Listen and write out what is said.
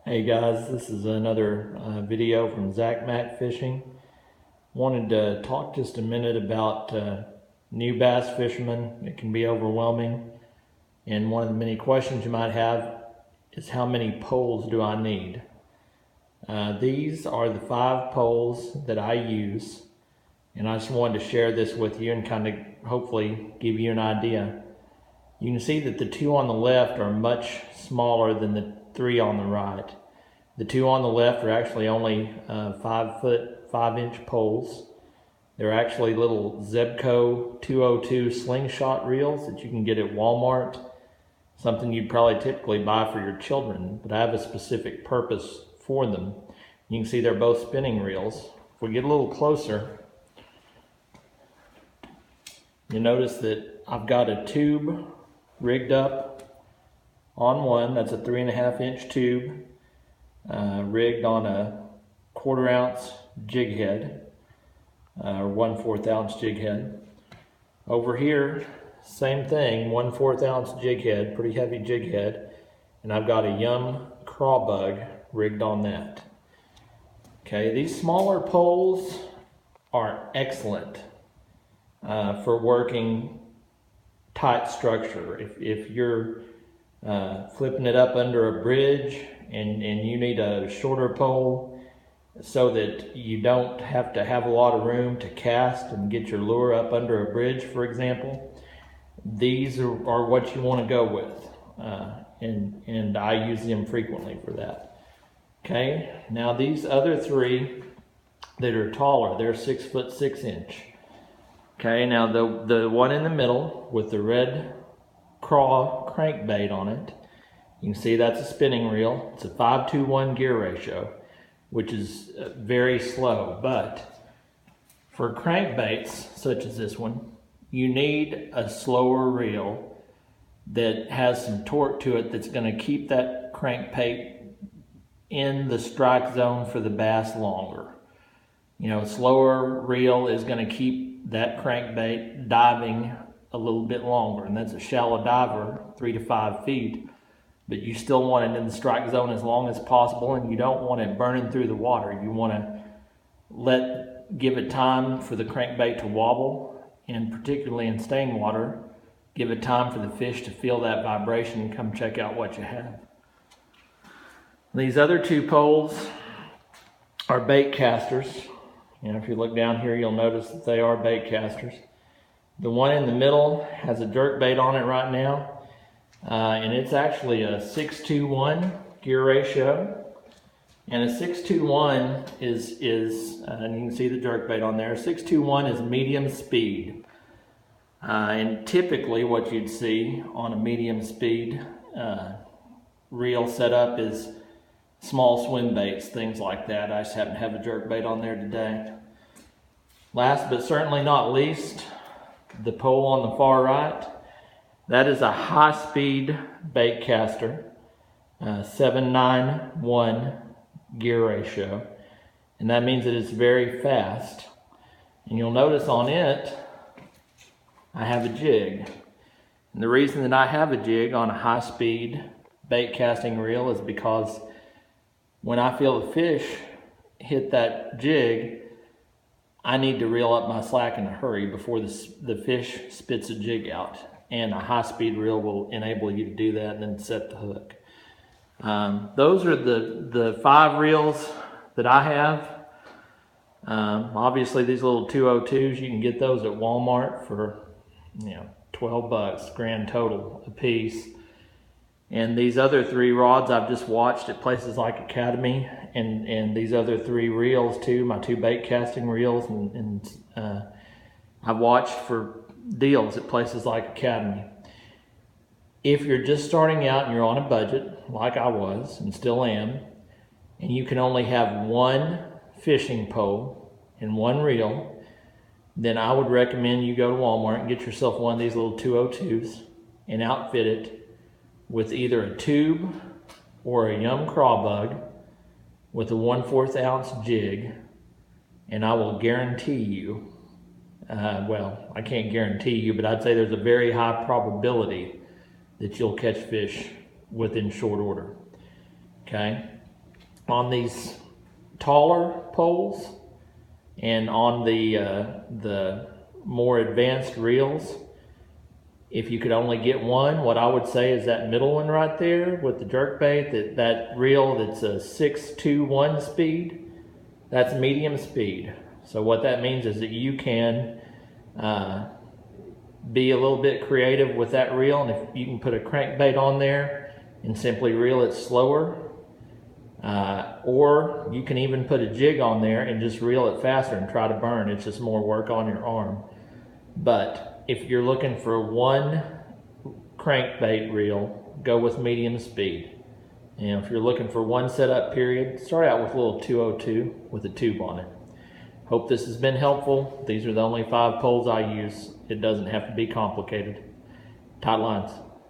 Hey guys, this is another video from Zach Mac Fishing. Wanted to talk just a minute about new bass fishermen. It can be overwhelming, and one of the many questions you might have is how many poles do I need? These are the 5 poles that I use, and I just wanted to share this with you and kind of hopefully give you an idea. You can see that the 2 on the left are much smaller than the 3 on the right. The 2 on the left are actually only 5-foot 5-inch poles. They're actually little Zebco 202 slingshot reels that you can get at Walmart. Something you'd probably typically buy for your children, but I have a specific purpose for them. You can see they're both spinning reels. If we get a little closer, you notice that I've got a tube rigged up on one. That's a 3.5-inch tube rigged on a 1/4 ounce jig head, or 1/4 ounce jig head. Over here, same thing, 1/4 ounce jig head, pretty heavy jig head, and I've got a Yum craw bug rigged on that. Okay, these smaller poles are excellent for working tight structure. If you're flipping it up under a bridge and you need a shorter pole so that you don't have to have a lot of room to cast and get your lure up under a bridge, for example, these are what you want to go with, and I use them frequently for that. Okay, now these other 3 that are taller, they're 6-foot 6-inch. Okay, now the one in the middle with the red craw crankbait on it, you can see that's a spinning reel. It's a 5-to-1 gear ratio, which is very slow, but for crankbaits such as this one, you need a slower reel that has some torque to it that's going to keep that crankbait in the strike zone for the bass longer. You know, a slower reel is going to keep that crankbait diving a little bit longer, and that's a shallow diver, 3 to 5 feet, but you still want it in the strike zone as long as possible, and you don't want it burning through the water. You want to give it time for the crankbait to wobble, and particularly in stained water, give it time for the fish to feel that vibration and come check out what you have. These other 2 poles are bait casters. You know, if you look down here, you'll notice that they are bait casters. The one in the middle has a jerk bait on it right now, and it's actually a 6-to-1 gear ratio. And a 6-to-1 is and you can see the jerk bait on there. 6-to-1 is medium speed, and typically what you'd see on a medium speed reel setup is small swim baits, things like that. I just happen to have a jerk bait on there today. Last but certainly not least, the pole on the far right. That is a high-speed bait caster, 7-9-1 gear ratio, and that means that it's very fast. And you'll notice on it, I have a jig. And the reason that I have a jig on a high-speed bait casting reel is because when I feel the fish hit that jig, I need to reel up my slack in a hurry before the fish spits a jig out. And a high-speed reel will enable you to do that and then set the hook. Those are the 5 reels that I have. Obviously, these little 202s, you can get those at Walmart for, you know, $12 grand total a piece. And these other 3 rods I've just watched at places like Academy, and these other 3 reels too, my 2 bait casting reels, and I've watched for deals at places like Academy. If you're just starting out and you're on a budget, like I was and still am, and you can only have 1 fishing pole and 1 reel, then I would recommend you go to Walmart and get yourself one of these little 202s and outfit it with either a tube or a Yum craw bug with a 1/4 ounce jig, and I will guarantee you, well, I can't guarantee you, but I'd say there's a very high probability that you'll catch fish within short order. Okay? on these taller poles and on the more advanced reels, if you could only get one, what I would say is that middle one right there with the jerkbait, that reel that's a 6.21 speed, that's medium speed. So what that means is that you can be a little bit creative with that reel, and if you can put a crankbait on there and simply reel it slower, or you can even put a jig on there and just reel it faster and try to burn. It's just more work on your arm. But if you're looking for one crankbait reel, go with medium speed. And if you're looking for one setup period, start out with a little 202 with a tube on it. Hope this has been helpful. These are the only 5 poles I use. It doesn't have to be complicated. Tight lines.